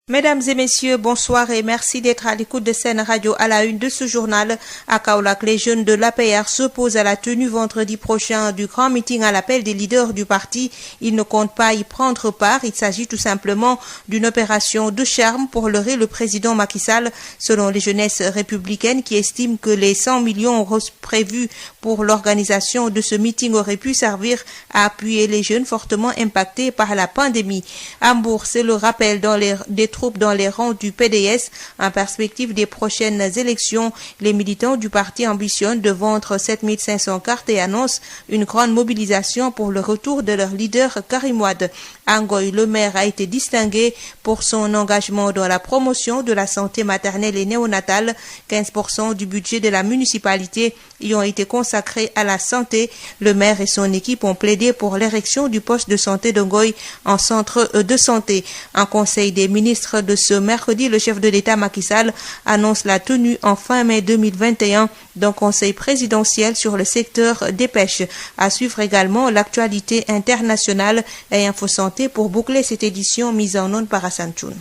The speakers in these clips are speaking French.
Mesdames et messieurs, bonsoir et merci d'être à l'écoute de Sen Radio. À la une de ce journal, à Kaolack, les jeunes de l'APR s'opposent à la tenue vendredi prochain du grand meeting à l'appel des leaders du parti. Ils ne comptent pas y prendre part. Il s'agit tout simplement d'une opération de charme pour leurrer le président Macky Sall, selon les jeunesses républicaines qui estiment que les 100 millions prévus pour l'organisation de ce meeting auraient pu servir à appuyer les jeunes fortement impactés par la pandémie. À Mbour, c'est le rappel des troupes dans les rangs du PDS. En perspective des prochaines élections, les militants du parti ambitionnent de vendre 7500 cartes et annoncent une grande mobilisation pour le retour de leur leader Karim Wade. À Ngoï, le maire a été distingué pour son engagement dans la promotion de la santé maternelle et néonatale. 15% du budget de la municipalité y ont été consacrés à la santé. Le maire et son équipe ont plaidé pour l'érection du poste de santé de Ngoï en centre de santé. En conseil des ministres de ce mercredi, le chef de l'État Macky Sall annonce la tenue en fin mai 2021 d'un conseil présidentiel sur le secteur des pêches. À suivre également l'actualité internationale et Info Santé pour boucler cette édition mise en onde par Hassan Choun.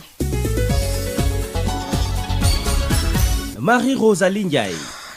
Marie-Rosalie Ndiaye.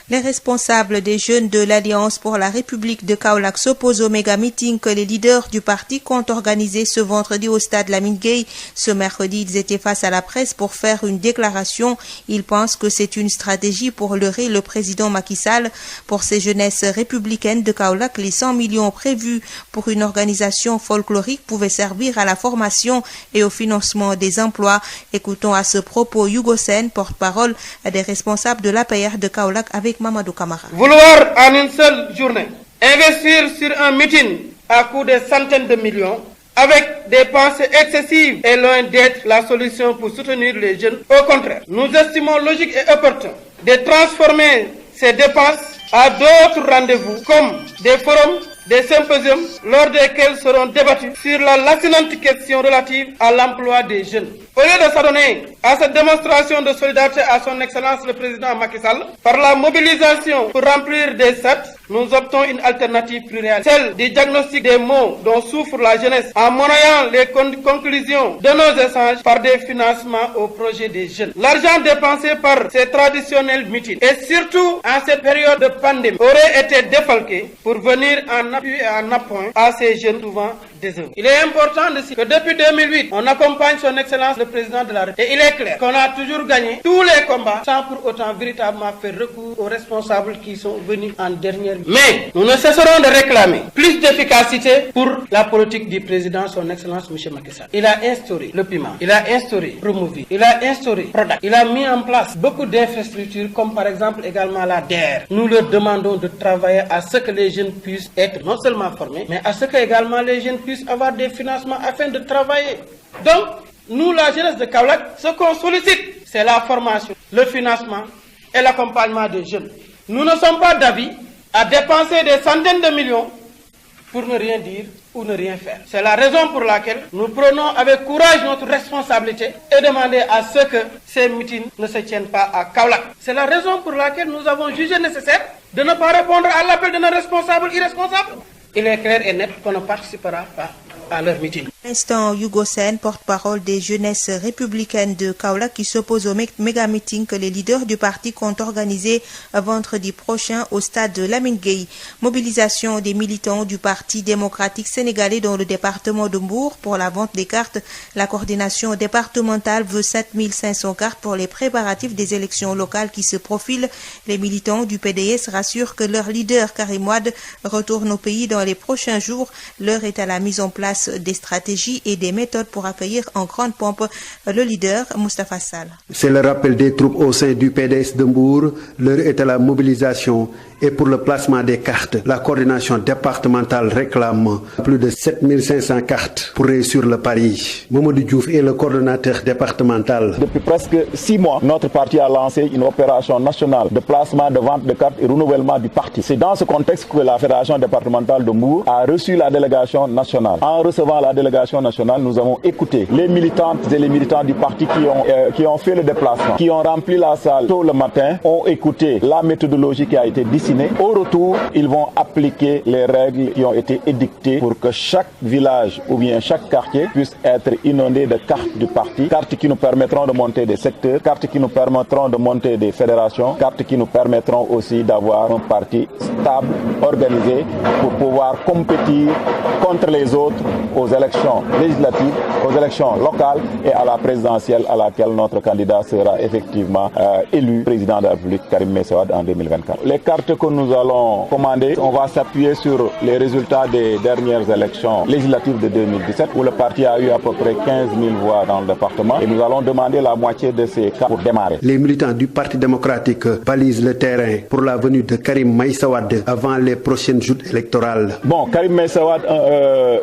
Les responsables des jeunes de l'Alliance pour la République de Kaolack s'opposent au méga-meeting que les leaders du parti comptent organiser ce vendredi au stade Lamine Gueye. Ce mercredi, ils étaient face à la presse pour faire une déclaration. Ils pensent que c'est une stratégie pour leurrer le président Macky Sall. Pour ces jeunesses républicaines de Kaolack, les 100 millions prévus pour une organisation folklorique pouvaient servir à la formation et au financement des emplois. Écoutons à ce propos Hugo Sen, porte-parole des responsables de l'APR de Kaolack avec Mamadou Kamara. Vouloir en une seule journée investir sur un meeting à coût de centaines de millions avec des pensées excessives est loin d'être la solution pour soutenir les jeunes. Au contraire, nous estimons logique et opportun de transformer ces dépenses à d'autres rendez-vous comme des forums, des symposiums lors desquels seront débattus sur la lancinante question relative à l'emploi des jeunes. Au lieu de s'adonner à cette démonstration de solidarité à son Excellence le Président Macky Sall, par la mobilisation pour remplir des sets, nous optons une alternative plus réelle, celle du diagnostic des maux dont souffre la jeunesse, en monnayant les conclusions de nos échanges par des financements aux projets des jeunes. L'argent dépensé par ces traditionnels meetings, et surtout en cette période de pandémie, aurait été défalqué pour venir en appui et en appoint à ces jeunes souvent désœuvrés. Il est important de dire que depuis 2008, on accompagne son Excellence le Président de la République. Et il est clair qu'on a toujours gagné tous les combats sans pour autant véritablement faire recours aux responsables qui sont venus en dernière minute. Mais nous ne cesserons de réclamer plus d'efficacité pour la politique du Président, son Excellence M. Macky Sall. Il a instauré le paiement, il a instauré Promovilles, il a instauré Prodac, il a mis en place beaucoup d'infrastructures comme par exemple également la DER. Nous leur demandons de travailler à ce que les jeunes puissent être non seulement formés, mais à ce que également les jeunes puissent avoir des financements afin de travailler. Donc, nous, la jeunesse de Kaolack, ce qu'on sollicite, c'est la formation, le financement et l'accompagnement des jeunes. Nous ne sommes pas d'avis à dépenser des centaines de millions pour ne rien dire ou ne rien faire. C'est la raison pour laquelle nous prenons avec courage notre responsabilité et demander à ce que ces meetings ne se tiennent pas à Kaolack. C'est la raison pour laquelle nous avons jugé nécessaire de ne pas répondre à l'appel de nos responsables irresponsables. Il est clair et net qu'on ne participera pas à leur meeting. Instant Hugo Sen, porte-parole des jeunesses républicaines de Kaolack, qui s'oppose au méga-meeting que les leaders du parti comptent organiser vendredi prochain au stade de Lamine Gueye. Mobilisation des militants du Parti démocratique sénégalais dans le département de Mbour pour la vente des cartes. La coordination départementale veut 7500 cartes pour les préparatifs des élections locales qui se profilent. Les militants du PDS rassurent que leur leader Karim Wade retourne au pays dans les prochains jours. L'heure est à la mise en place des stratégies et des méthodes pour accueillir en grande pompe le leader Moustapha Sall. C'est le rappel des troupes au sein du PDS de Mbour. L'heure est à la mobilisation et pour le placement des cartes. La coordination départementale réclame plus de 7500 cartes pour réussir le pari. Mamadou Diouf est le coordonnateur départemental. Depuis presque 6 mois, notre parti a lancé une opération nationale de placement, de vente de cartes et renouvellement du parti. C'est dans ce contexte que la fédération départementale de Mbour a reçu la délégation nationale. En recevant la délégation délégation nationale, nous avons écouté les militantes et les militants du parti qui ont fait le déplacement, qui ont rempli la salle tôt le matin, ont écouté la méthodologie qui a été dessinée. Au retour, ils vont appliquer les règles qui ont été édictées pour que chaque village ou bien chaque quartier puisse être inondé de cartes du parti, cartes qui nous permettront de monter des secteurs, cartes qui nous permettront de monter des fédérations, cartes qui nous permettront aussi d'avoir un parti stable, organisé, pour pouvoir compétir contre les autres aux élections législatives, aux élections locales et à la présidentielle à laquelle notre candidat sera effectivement élu président de la République, Karim Meïssa Wade, en 2024. Les cartes que nous allons commander, on va s'appuyer sur les résultats des dernières élections législatives de 2017 où le parti a eu à peu près 15 000 voix dans le département et nous allons demander la moitié de ces cartes pour démarrer. Les militants du Parti démocratique balisent le terrain pour la venue de Karim Meïssa Wade avant les prochaines joutes électorales. Bon, Karim Meïssa Wade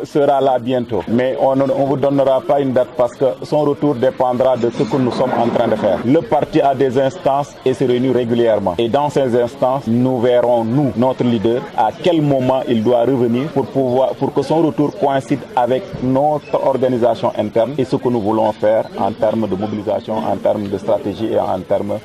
sera là bientôt, mais on ne vous donnera pas une date parce que son retour dépendra de ce que nous sommes en train de faire. Le parti a des instances et se réunit régulièrement. Et dans ces instances, nous verrons, nous, notre leader, à quel moment il doit revenir pour que son retour coïncide avec notre organisation interne et ce que nous voulons faire en termes de mobilisation, en termes de stratégie et en termes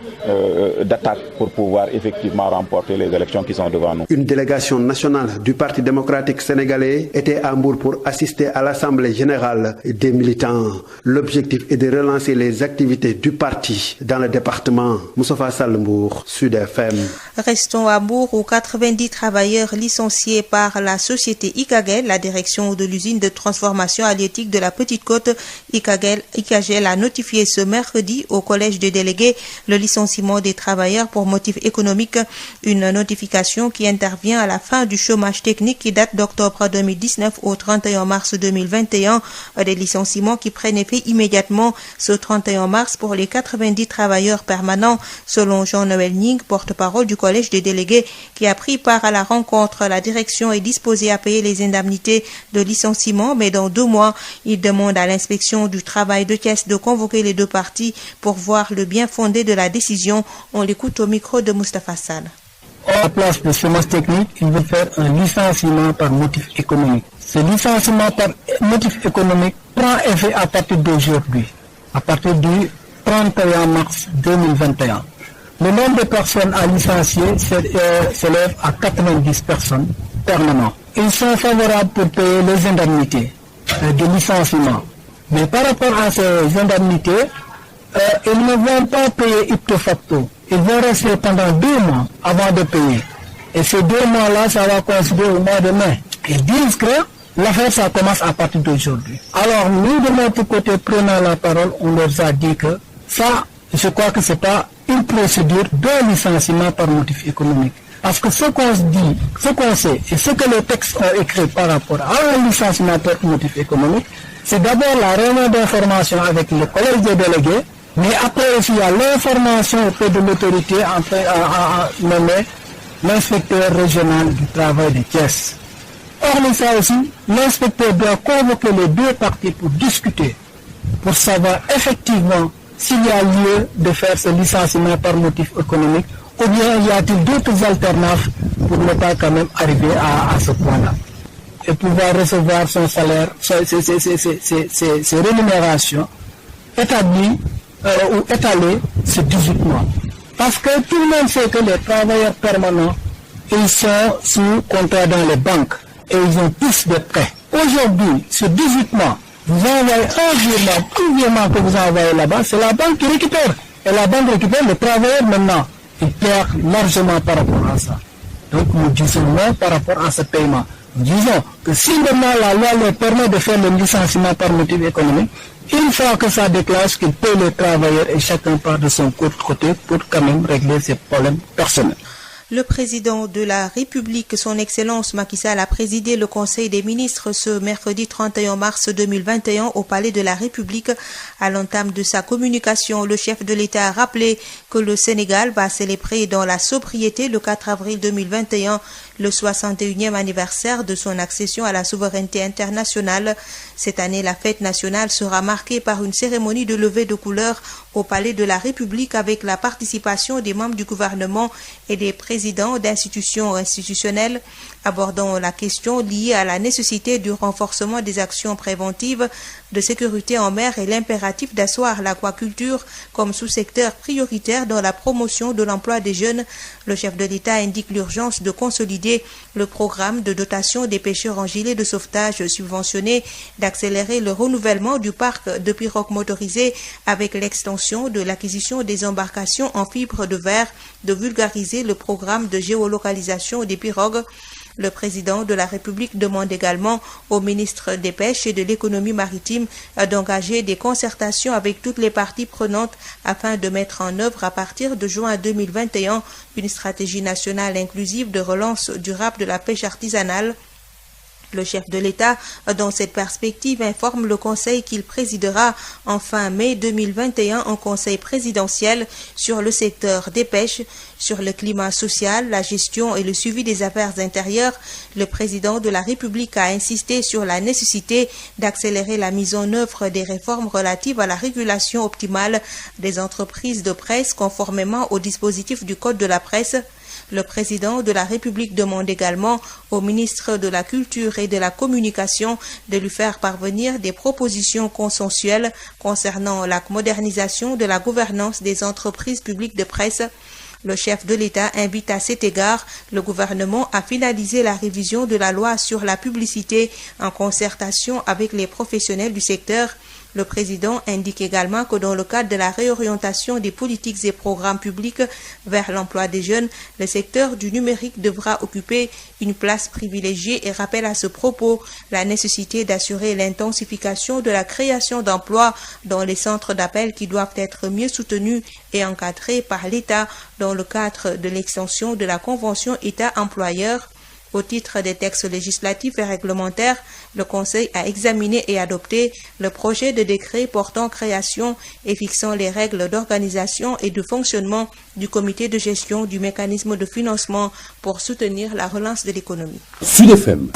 d'attaque pour pouvoir effectivement remporter les élections qui sont devant nous. Une délégation nationale du Parti démocratique sénégalais était à Mbour pour assister à l'Assemblée générale des militants. L'objectif est de relancer les activités du parti dans le département. Moustapha Sall, Mbour, Sud FM. Restons à Mbour où 90 travailleurs licenciés par la société Icagel, la direction de l'usine de transformation halieutique de la Petite Côte, Icagel a notifié ce mercredi au collège des délégués le licenciement des travailleurs pour motif économique. Une notification qui intervient à la fin du chômage technique qui date d'octobre 2019 au 31 mars 2021. Des licenciements qui prennent effet immédiatement ce 31 mars pour les 90 travailleurs permanents, selon Jean-Noël Ning, porte-parole du collège des délégués, qui a pris part à la rencontre. La direction est disposée à payer les indemnités de licenciement, mais dans 2 mois, il demande à l'inspection du travail de Thiès de convoquer les 2 parties pour voir le bien fondé de la décision. On l'écoute au micro de Moustapha Sall. À la place de chômage technique, il veut faire un licenciement par motif économique. Ce licenciement par motif économique prend effet à partir d'aujourd'hui, à partir du 31 mars 2021. Le nombre de personnes à licencier s'élève à 90 personnes permanentes. Ils sont favorables pour payer les indemnités de licenciement. Mais par rapport à ces indemnités, ils ne vont pas payer ipso facto. Ils vont rester pendant 2 mois avant de payer. Et ces 2 mois-là, ça va coïncider au mois de mai. Ils disent que l'affaire, ça commence à partir d'aujourd'hui. Alors, nous, de notre côté, prenant la parole, on leur a dit que ça, je crois que c'est pas une procédure de licenciement par motif économique. Parce que ce qu'on se dit, ce qu'on sait, et ce que les textes ont écrit par rapport à un licenciement par motif économique, c'est d'abord la réunion d'information avec le collège des délégués, mais après aussi il y a l'information auprès de l'autorité à nommer l'inspecteur régional du travail de Thiès. Hormis ça aussi, l'inspecteur doit convoquer les 2 parties pour discuter, pour savoir effectivement s'il y a lieu de faire ce licenciement par motif économique ou bien y a-t-il d'autres alternatives pour ne pas quand même arriver à ce point-là et pouvoir recevoir son salaire, ses rémunérations établies ou étalées sur 18 mois. Parce que tout le monde sait que les travailleurs permanents, ils sont sous contrat dans les banques et ils ont tous des prêts. Aujourd'hui, sur 18 mois, vous envoyez un virement que vous envoyez là-bas, c'est la banque qui récupère. Et la banque récupère, le travailleur maintenant, il perd largement par rapport à ça. Donc nous disons non par rapport à ce paiement. Nous disons que si maintenant la loi leur permet de faire le licenciement par motif économique, une fois que ça déclenche, qu'ils payent les travailleurs et chacun part de son côté pour quand même régler ses problèmes personnels. Le président de la République, son Excellence Macky Sall, a présidé le Conseil des ministres ce mercredi 31 mars 2021 au Palais de la République. À l'entame de sa communication, le chef de l'État a rappelé que le Sénégal va célébrer dans la sobriété le 4 avril 2021 le 61e anniversaire de son accession à la souveraineté internationale. Cette année, la fête nationale sera marquée par une cérémonie de levée de couleurs au Palais de la République avec la participation des membres du gouvernement et des présidents d'institutions institutionnelles, abordant la question liée à la nécessité du renforcement des actions préventives de sécurité en mer et l'impératif d'asseoir l'aquaculture comme sous-secteur prioritaire dans la promotion de l'emploi des jeunes. Le chef de l'État indique l'urgence de consolider le programme de dotation des pêcheurs en gilet de sauvetage subventionné, d'accélérer le renouvellement du parc de pirogues motorisées avec l'extension de l'acquisition des embarcations en fibre de verre, de vulgariser le programme de géolocalisation des pirogues. Le président de la République demande également au ministre des Pêches et de l'Économie maritime d'engager des concertations avec toutes les parties prenantes afin de mettre en œuvre à partir de juin 2021 une stratégie nationale inclusive de relance durable de la pêche artisanale. Le chef de l'État, dans cette perspective, informe le Conseil qu'il présidera en fin mai 2021 en Conseil présidentiel sur le secteur des pêches, sur le climat social, la gestion et le suivi des affaires intérieures. Le président de la République a insisté sur la nécessité d'accélérer la mise en œuvre des réformes relatives à la régulation optimale des entreprises de presse conformément au dispositif du Code de la presse. Le président de la République demande également au ministre de la Culture et de la Communication de lui faire parvenir des propositions consensuelles concernant la modernisation de la gouvernance des entreprises publiques de presse. Le chef de l'État invite à cet égard le gouvernement à finaliser la révision de la loi sur la publicité en concertation avec les professionnels du secteur. Le président indique également que dans le cadre de la réorientation des politiques et programmes publics vers l'emploi des jeunes, le secteur du numérique devra occuper une place privilégiée et rappelle à ce propos la nécessité d'assurer l'intensification de la création d'emplois dans les centres d'appel qui doivent être mieux soutenus et encadrés par l'État dans le cadre de l'extension de la convention État-employeur. Au titre des textes législatifs et réglementaires, le Conseil a examiné et adopté le projet de décret portant création et fixant les règles d'organisation et de fonctionnement du comité de gestion du mécanisme de financement pour soutenir la relance de l'économie. Sud FM.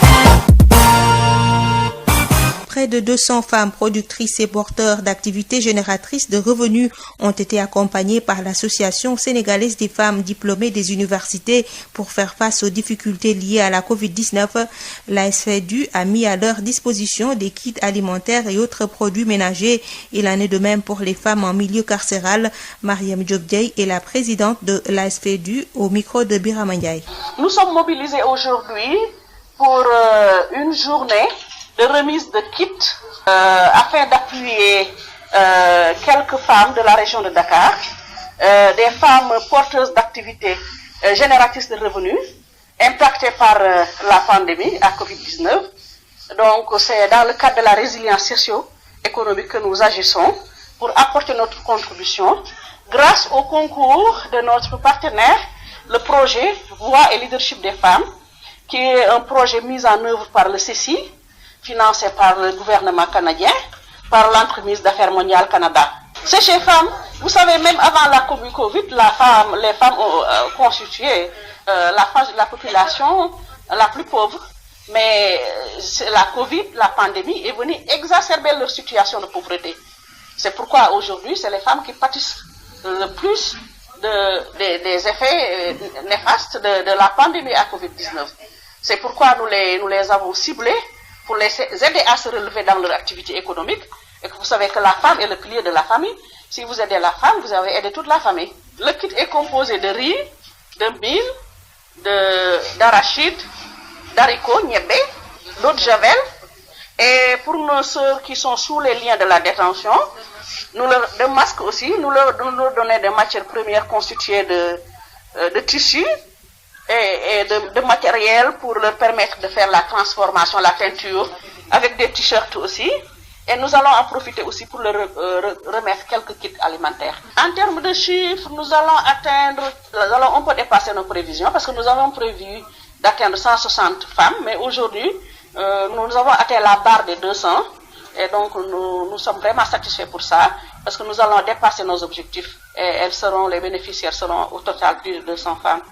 Près de 200 femmes productrices et porteurs d'activités génératrices de revenus ont été accompagnées par l'Association sénégalaise des femmes diplômées des universités pour faire face aux difficultés liées à la Covid-19. L'ASFEDU a mis à leur disposition des kits alimentaires et autres produits ménagers. Il en est de même pour les femmes en milieu carcéral. Mariam Diop-Diaye est la présidente de l'ASFEDU au micro de Birama Ndiaye. Nous sommes mobilisés aujourd'hui pour une journée de remise de kits afin d'appuyer quelques femmes de la région de Dakar, des femmes porteuses d'activités génératrices de revenus impactées par la pandémie à Covid-19. Donc c'est dans le cadre de la résilience socio-économique que nous agissons pour apporter notre contribution grâce au concours de notre partenaire, le projet Voix et Leadership des femmes, qui est un projet mis en œuvre par le CECI, financé par le gouvernement canadien, par l'entremise d'affaires mondiale Canada. C'est chez femmes, vous savez, même avant la Covid, les femmes ont constitué la population la plus pauvre, mais la Covid, la pandémie, est venue exacerber leur situation de pauvreté. C'est pourquoi aujourd'hui, c'est les femmes qui pâtissent le plus des effets néfastes de la pandémie à Covid-19. C'est pourquoi nous les avons ciblées pour les aider à se relever dans leur activité économique. Et que vous savez que la femme est le pilier de la famille. Si vous aidez la femme, vous avez aidé toute la famille. Le kit est composé de riz, de mil, d'arachide, d'haricots, niébé, d'eau de javel. Et pour nos sœurs qui sont sous les liens de la détention, de masques aussi, nous leur donnons des matières premières constituées de tissus et de matériel pour leur permettre de faire la transformation, la teinture, avec des t-shirts aussi. Et nous allons en profiter aussi pour leur remettre quelques kits alimentaires. En termes de chiffres, nous allons un peu dépasser nos prévisions parce que nous avons prévu d'atteindre 160 femmes, mais aujourd'hui, nous avons atteint la barre des 200 et donc nous sommes vraiment satisfaits pour ça parce que nous allons dépasser nos objectifs et les bénéficiaires seront au total plus de 200 femmes.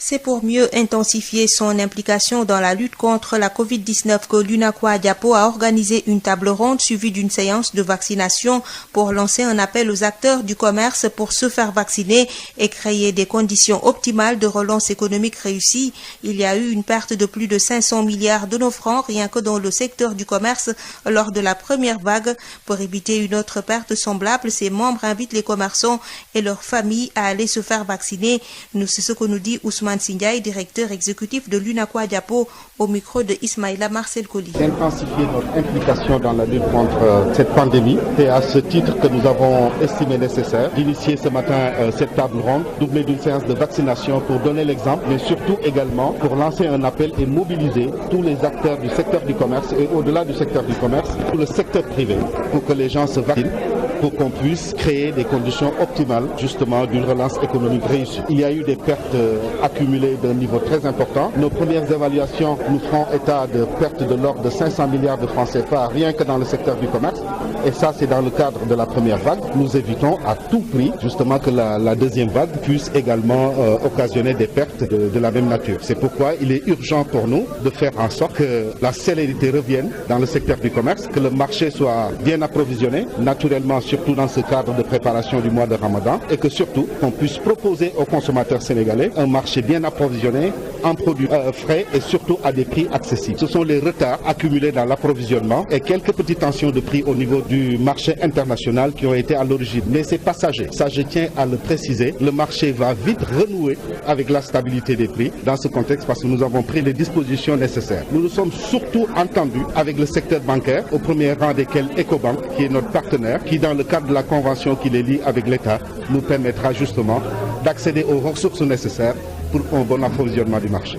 C'est pour mieux intensifier son implication dans la lutte contre la Covid-19 que l'UNACOIS-Diapo a organisé une table ronde suivie d'une séance de vaccination pour lancer un appel aux acteurs du commerce pour se faire vacciner et créer des conditions optimales de relance économique réussie. Il y a eu une perte de plus de 500 milliards de nos francs rien que dans le secteur du commerce lors de la première vague. Pour éviter une autre perte semblable, ses membres invitent les commerçants et leurs familles à aller se faire vacciner. C'est ce que nous dit Ousmane Sindiaye, directeur exécutif de l'UNACOIS-Diapo, au micro de Ismaïla Marcel Colli. D'intensifier notre implication dans la lutte contre cette pandémie. C'est à ce titre que nous avons estimé nécessaire d'initier ce matin cette table ronde, doublée d'une séance de vaccination pour donner l'exemple, mais surtout également pour lancer un appel et mobiliser tous les acteurs du secteur du commerce et au-delà du secteur du commerce, tout le secteur privé, pour que les gens se vaccinent, pour qu'on puisse créer des conditions optimales justement d'une relance économique réussie. Il y a eu des pertes accumulées d'un niveau très important. Nos premières évaluations nous feront état de pertes de l'ordre de 500 milliards de francs CFA rien que dans le secteur du commerce. Et ça, c'est dans le cadre de la première vague. Nous évitons à tout prix justement que la deuxième vague puisse également occasionner des pertes de la même nature. C'est pourquoi il est urgent pour nous de faire en sorte que la célérité revienne dans le secteur du commerce, que le marché soit bien approvisionné, naturellement surtout dans ce cadre de préparation du mois de Ramadan, et que surtout qu'on puisse proposer aux consommateurs sénégalais un marché bien approvisionné en produits frais et surtout à des prix accessibles. Ce sont les retards accumulés dans l'approvisionnement et quelques petites tensions de prix au niveau du marché international qui ont été à l'origine. Mais c'est passager. Ça, je tiens à le préciser. Le marché va vite renouer avec la stabilité des prix dans ce contexte parce que nous avons pris les dispositions nécessaires. Nous nous sommes surtout entendus avec le secteur bancaire, au premier rang desquels Ecobank, qui est notre partenaire, qui dans le cadre de la convention qui les lie avec l'État, nous permettra justement d'accéder aux ressources nécessaires pour un bon approvisionnement du marché.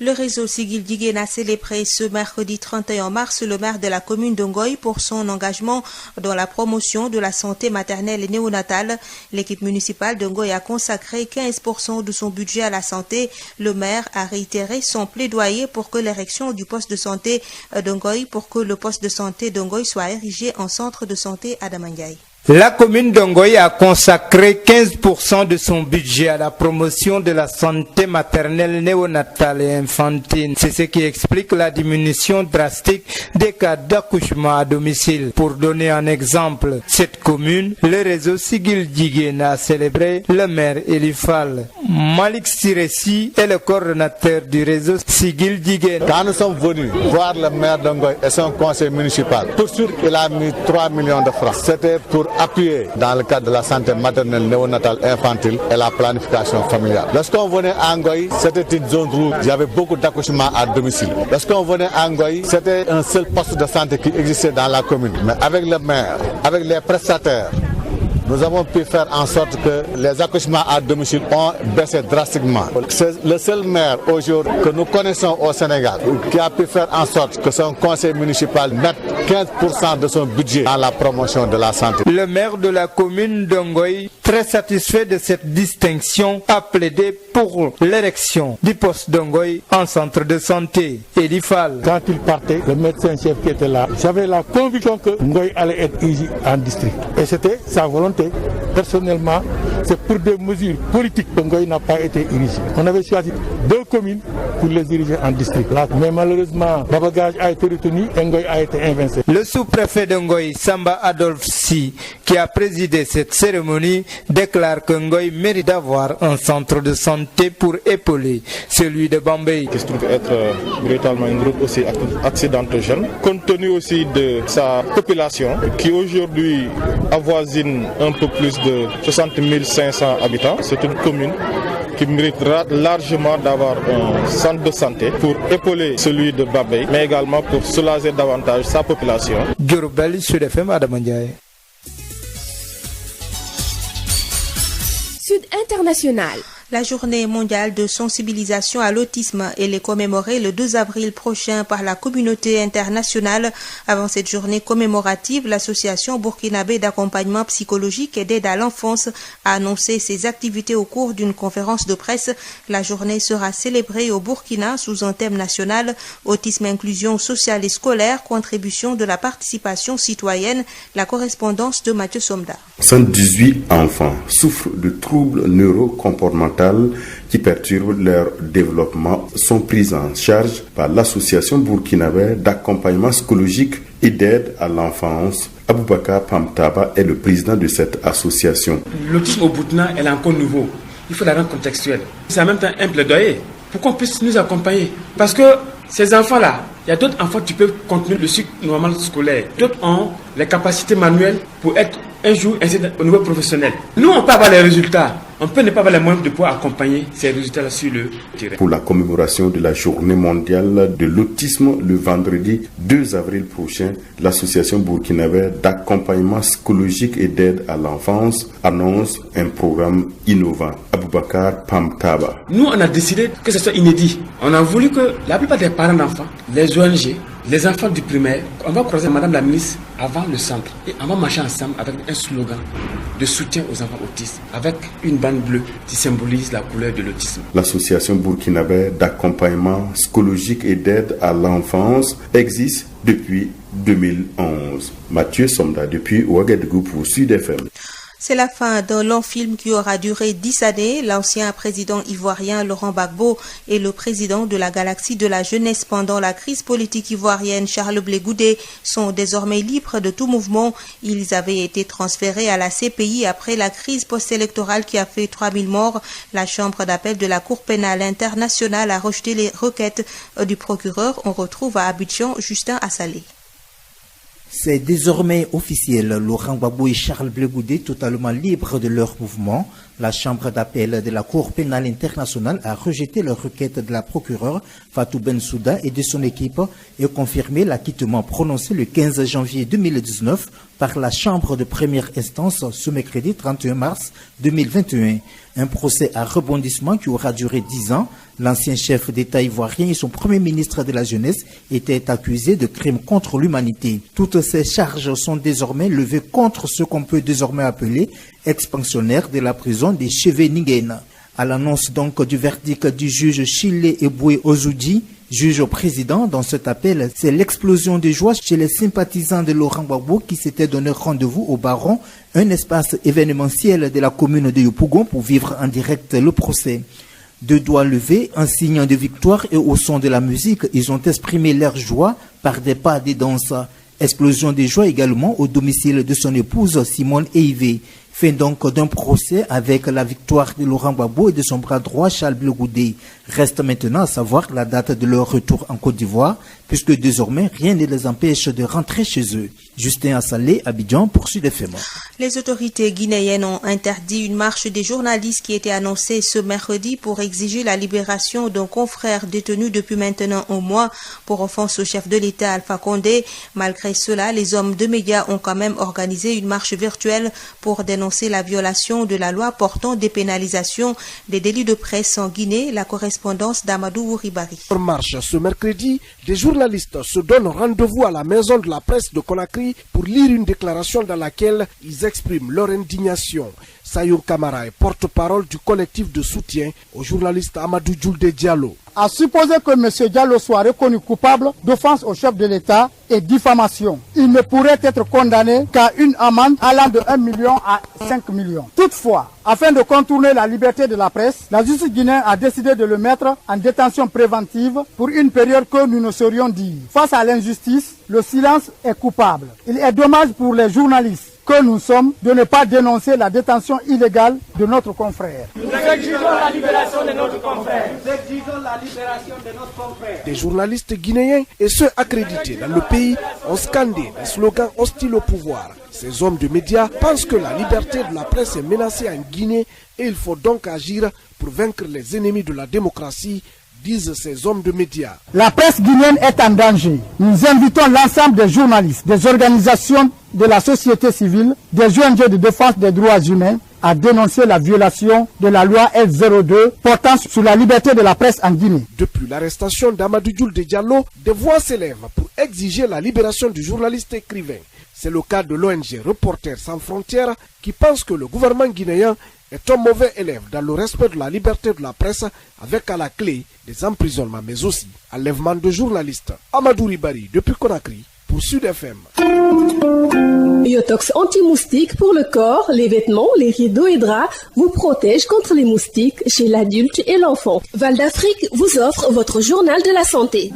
Le réseau Sigil Jigéen a célébré ce mercredi 31 mars le maire de la commune de Ngoy pour son engagement dans la promotion de la santé maternelle et néonatale. L'équipe municipale de Ngoy a consacré 15% de son budget à la santé. Le maire a réitéré son plaidoyer pour que l'érection du poste de santé de Ngoy, pour que le poste de santé de Ngoy soit érigé en centre de santé à Damandiaye. La commune d'Ongoy a consacré 15% de son budget à la promotion de la santé maternelle, néonatale et infantile. C'est ce qui explique la diminution drastique des cas d'accouchement à domicile. Pour donner un exemple, cette commune, le réseau Sigil Jigéen a célébré le maire Elifal. Malik Siressi est le coordonnateur du réseau Sigil Jigéen. Quand nous sommes venus voir le maire d'Ongoy et son conseil municipal, tout de suite il a mis 3 millions de francs. C'était pour appuyer dans le cadre de la santé maternelle, néonatale, infantile et la planification familiale. Lorsqu'on venait à Ngoy, c'était une zone rouge. Il y avait beaucoup d'accouchements à domicile. Lorsqu'on venait à Ngoy, c'était un seul poste de santé qui existait dans la commune. Mais avec le maire, avec les prestataires, nous avons pu faire en sorte que les accouchements à domicile ont baissé drastiquement. C'est le seul maire aujourd'hui que nous connaissons au Sénégal qui a pu faire en sorte que son conseil municipal mette 15% de son budget dans la promotion de la santé. Le maire de la commune d'Ongoy, très satisfait de cette distinction, a plaidé pour l'érection du poste d'Ongoy en centre de santé. Elifal. Quand il partait, le médecin-chef qui était là, j'avais la conviction que Ngoy allait être érigé en district. Et c'était sa volonté. Personnellement, c'est pour des mesures politiques que Ngoy n'a pas été érigé. On avait choisi 2 communes pour les diriger en district. Mais malheureusement, Babagage a été retenu et Ngoy a été invincé. Le sous-préfet de Ngoy, Samba Adolphe Si, qui a présidé cette cérémonie, déclare que Ngoy mérite d'avoir un centre de santé pour épauler celui de Bambey. Il se trouve être brutalement une route aussi accidentogène, compte tenu aussi de sa population qui aujourd'hui avoisine un peu plus de 60 500 habitants. C'est une commune qui méritera largement d'avoir un centre de santé pour épauler celui de Babey, mais également pour soulager davantage sa population. Diourbel, Sud FM, Adama Ndiaye. Sud International. La journée mondiale de sensibilisation à l'autisme, elle est commémorée le 2 avril prochain par la communauté internationale. Avant cette journée commémorative, l'association burkinabé d'accompagnement psychologique et d'aide à l'enfance a annoncé ses activités au cours d'une conférence de presse. La journée sera célébrée au Burkina sous un thème national, autisme, inclusion sociale et scolaire, contribution de la participation citoyenne. La correspondance de Mathieu Somda. 118 enfants souffrent de troubles neurocomportementaux mentales qui perturbent leur développement sont prises en charge par l'association burkinabé d'accompagnement psychologique et d'aide à l'enfance. Aboubakar Pamtaba est le président de cette association. L'autisme au Burkina est encore nouveau. Il faut la rendre contextuelle. C'est en même temps un plaidoyer pour qu'on puisse nous accompagner. Parce que ces enfants-là, il y a d'autres enfants qui peuvent continuer le cycle normal scolaire. D'autres ont les capacités manuelles pour être un jour au niveau professionnel. Nous, on peut avoir les résultats. On peut ne pas avoir les moyens de pouvoir accompagner ces résultats-là sur le terrain. Pour la commémoration de la journée mondiale de l'autisme, le vendredi 2 avril prochain, l'association burkinabé d'accompagnement psychologique et d'aide à l'enfance annonce un programme innovant. Aboubakar Pamtaba. Nous, on a décidé que ce soit inédit. On a voulu que la plupart des parents d'enfants, les ONG, les enfants du primaire, on va croiser Madame la ministre avant le centre et on va marcher ensemble avec un slogan de soutien aux enfants autistes avec une bande bleue qui symbolise la couleur de l'autisme. L'association burkinabé d'accompagnement psychologique et d'aide à l'enfance existe depuis 2011. Mathieu Somda depuis Ouagadougou pour Sud FM. C'est la fin d'un long film qui aura duré 10 années. L'ancien président ivoirien Laurent Gbagbo et le président de la Galaxie de la Jeunesse pendant la crise politique ivoirienne Charles Blé Goudé sont désormais libres de tout mouvement. Ils avaient été transférés à la CPI après la crise post-électorale qui a fait 3000 morts. La chambre d'appel de la Cour pénale internationale a rejeté les requêtes du procureur. On retrouve à Abidjan Justin Assalé. C'est désormais officiel. Laurent Gbagbo et Charles Blé Goudé, totalement libres de leur mouvement. La chambre d'appel de la Cour pénale internationale a rejeté leur requête de la procureure Fatou Bensouda et de son équipe et confirmé l'acquittement prononcé le 15 janvier 2019 par la chambre de première instance ce mercredi 31 mars 2021. Un procès à rebondissement qui aura duré 10 ans. L'ancien chef d'État ivoirien et son premier ministre de la Jeunesse étaient accusés de crimes contre l'humanité. Toutes ces charges sont désormais levées contre ce qu'on peut désormais appeler ex-pensionnaires de la prison des Chevé-Ningène. À l'annonce donc du verdict du juge Chile Eboué Ozoudi, juge au président dans cet appel, c'est l'explosion de joie chez les sympathisants de Laurent Gbagbo qui s'étaient donné rendez-vous au Baron, un espace événementiel de la commune de Yopougon pour vivre en direct le procès. Deux doigts levés, un signe de victoire et au son de la musique, ils ont exprimé leur joie par des pas de danse. Explosion de joie également au domicile de son épouse Simone Eivé. Fin donc d'un procès avec la victoire de Laurent Gbagbo et de son bras droit Charles Blé Goudé. Reste maintenant à savoir la date de leur retour en Côte d'Ivoire, puisque désormais rien ne les empêche de rentrer chez eux. Justin Assalé, Abidjan, pour Sud FM. Les autorités guinéennes ont interdit une marche des journalistes qui était annoncée ce mercredi pour exiger la libération d'un confrère détenu depuis maintenant un mois pour offense au chef de l'État Alpha Condé. Malgré cela, les hommes de médias ont quand même organisé une marche virtuelle pour dénoncer la violation de la loi portant dépénalisation des délits de presse en Guinée. La correspondance d'Amadou Ouribari. En marche ce mercredi, des journalistes se donnent rendez-vous à la maison de la presse de Conakry pour lire une déclaration dans laquelle ils expriment leur indignation. Sayour Kamara est porte-parole du collectif de soutien au journaliste Amadou Djoulde Diallo. À supposer que M. Diallo soit reconnu coupable d'offense au chef de l'État et diffamation, il ne pourrait être condamné qu'à une amende allant de 1 million à 5 millions. Toutefois, afin de contourner la liberté de la presse, la justice guinéenne a décidé de le mettre en détention préventive pour une période que nous ne saurions dire. Face à l'injustice, le silence est coupable. Il est dommage pour les journalistes que nous sommes de ne pas dénoncer la détention illégale de notre confrère. Nous exigeons la libération de notre confrère. Nous exigeons la libération de notre confrère. Des journalistes guinéens et ceux accrédités dans le pays ont scandé des slogans hostiles au pouvoir. Ces hommes de médias pensent que la liberté de la presse est menacée en Guinée et il faut donc agir pour vaincre les ennemis de la démocratie, disent ces hommes de médias. La presse guinéenne est en danger. Nous invitons l'ensemble des journalistes, des organisations de la société civile, des ONG de défense des droits humains à dénoncer la violation de la loi L02 portant sur la liberté de la presse en Guinée. Depuis l'arrestation d'Amadou Djoulde Diallo, des voix s'élèvent pour exiger la libération du journaliste écrivain. C'est le cas de l'ONG Reporters sans frontières qui pense que le gouvernement guinéen est un mauvais élève dans le respect de la liberté de la presse avec à la clé des emprisonnements mais aussi enlèvement de journalistes. Amadou Ribari depuis Conakry pour Sud FM. Yotox anti-moustique pour le corps, les vêtements, les rideaux et draps vous protège contre les moustiques chez l'adulte et l'enfant. Val d'Afrique vous offre votre journal de la santé.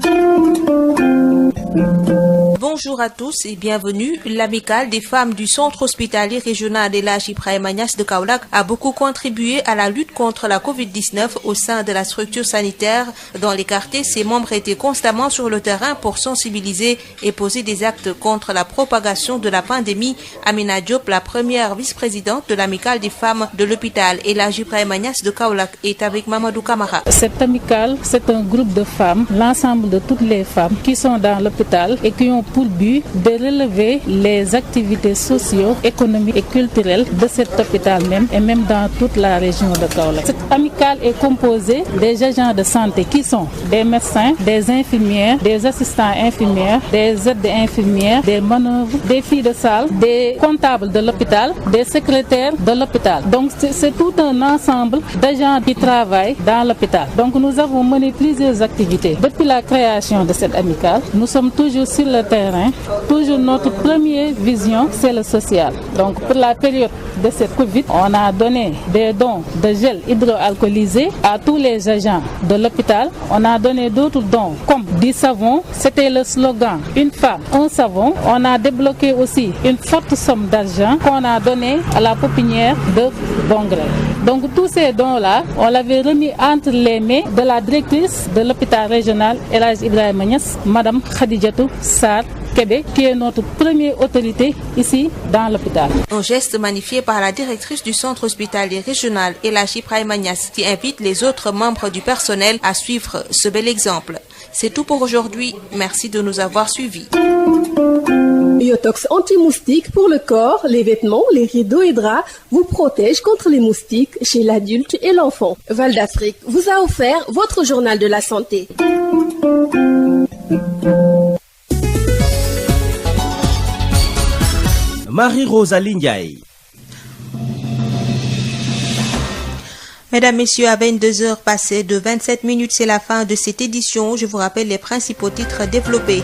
Bonjour à tous et bienvenue. L'amicale des femmes du centre hospitalier régional El Hadji Ibrahima Niass de Kaolack a beaucoup contribué à la lutte contre la Covid-19 au sein de la structure sanitaire. Dans les quartiers, ses membres étaient constamment sur le terrain pour sensibiliser et poser des actes contre la propagation de la pandémie. Amina Diop, la première vice-présidente de l'amicale des femmes de l'hôpital El Hadji Ibrahima Niass de Kaolack, est avec Mamadou Kamara. Cette amicale, c'est un groupe de femmes, l'ensemble de toutes les femmes qui sont dans l'hôpital et qui ont pour but de relever les activités socio-économiques et culturelles de cet hôpital même et même dans toute la région de Kaolack. Cette amicale est composée des agents de santé qui sont des médecins, des infirmières, des assistants infirmières, des aides infirmières, des manœuvres, des filles de salle, des comptables de l'hôpital, des secrétaires de l'hôpital. Donc c'est tout un ensemble d'agents qui travaillent dans l'hôpital. Donc nous avons mené plusieurs activités. Depuis la création de cette amicale, nous sommes toujours sur le terrain. Toujours notre première vision, c'est le social. Donc pour la période de cette Covid, on a donné des dons de gel hydroalcoolisé à tous les agents de l'hôpital. On a donné d'autres dons comme du savon. C'était le slogan « Une femme, un savon ». On a débloqué aussi une forte somme d'argent qu'on a donné à la pépinière de Bongré. Donc tous ces dons-là, on l'avait remis entre les mains de la directrice de l'hôpital régional El Hadji Ibrahima Niass, Madame Khadijatou Sarr Kébé, qui est notre première autorité ici dans l'hôpital. Un geste magnifié par la directrice du centre hospitalier régional El Hadji Ibrahima Niass qui invite les autres membres du personnel à suivre ce bel exemple. C'est tout pour aujourd'hui. Merci de nous avoir suivis. Yotox anti-moustique pour le corps, les vêtements, les rideaux et draps vous protège contre les moustiques chez l'adulte et l'enfant. Val d'Afrique vous a offert votre journal de la santé. Marie-Rosalie Ndiaye. Mesdames, Messieurs, à 22h passées de 27 minutes, c'est la fin de cette édition. Je vous rappelle les principaux titres développés.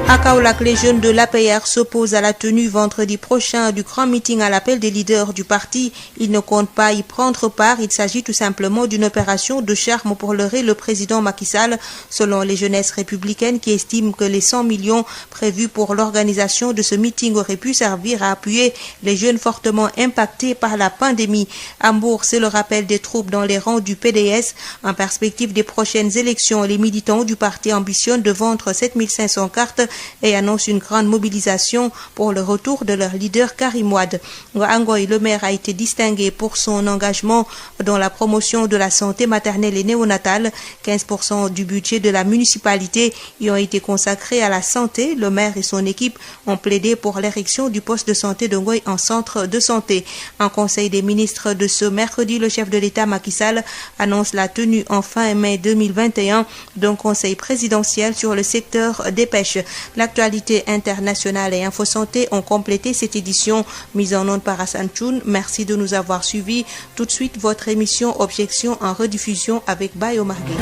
À Kaolack, les jeunes de l'APR s'opposent à la tenue vendredi prochain du grand meeting à l'appel des leaders du parti. Ils ne comptent pas y prendre part. Il s'agit tout simplement d'une opération de charme pour leurrer le président Macky Sall, selon les jeunesses républicaines qui estiment que les 100 millions prévus pour l'organisation de ce meeting auraient pu servir à appuyer les jeunes fortement impactés par la pandémie. À Mbour, c'est le rappel des troupes dans les rangs du PDS. En perspective des prochaines élections, les militants du parti ambitionnent de vendre 7500 cartes et annonce une grande mobilisation pour le retour de leur leader Karim Wade. À Ngoy, le maire a été distingué pour son engagement dans la promotion de la santé maternelle et néonatale. 15% du budget de la municipalité y ont été consacrés à la santé. Le maire et son équipe ont plaidé pour l'érection du poste de santé de Ngoy en centre de santé. En conseil des ministres de ce mercredi, le chef de l'État Macky Sall annonce la tenue en fin mai 2021 d'un conseil présidentiel sur le secteur des pêches. L'actualité internationale et InfoSanté ont complété cette édition mise en onde par Hassan Choun. Merci de nous avoir suivis. Tout de suite, votre émission Objection en rediffusion avec Bayo Marguerite.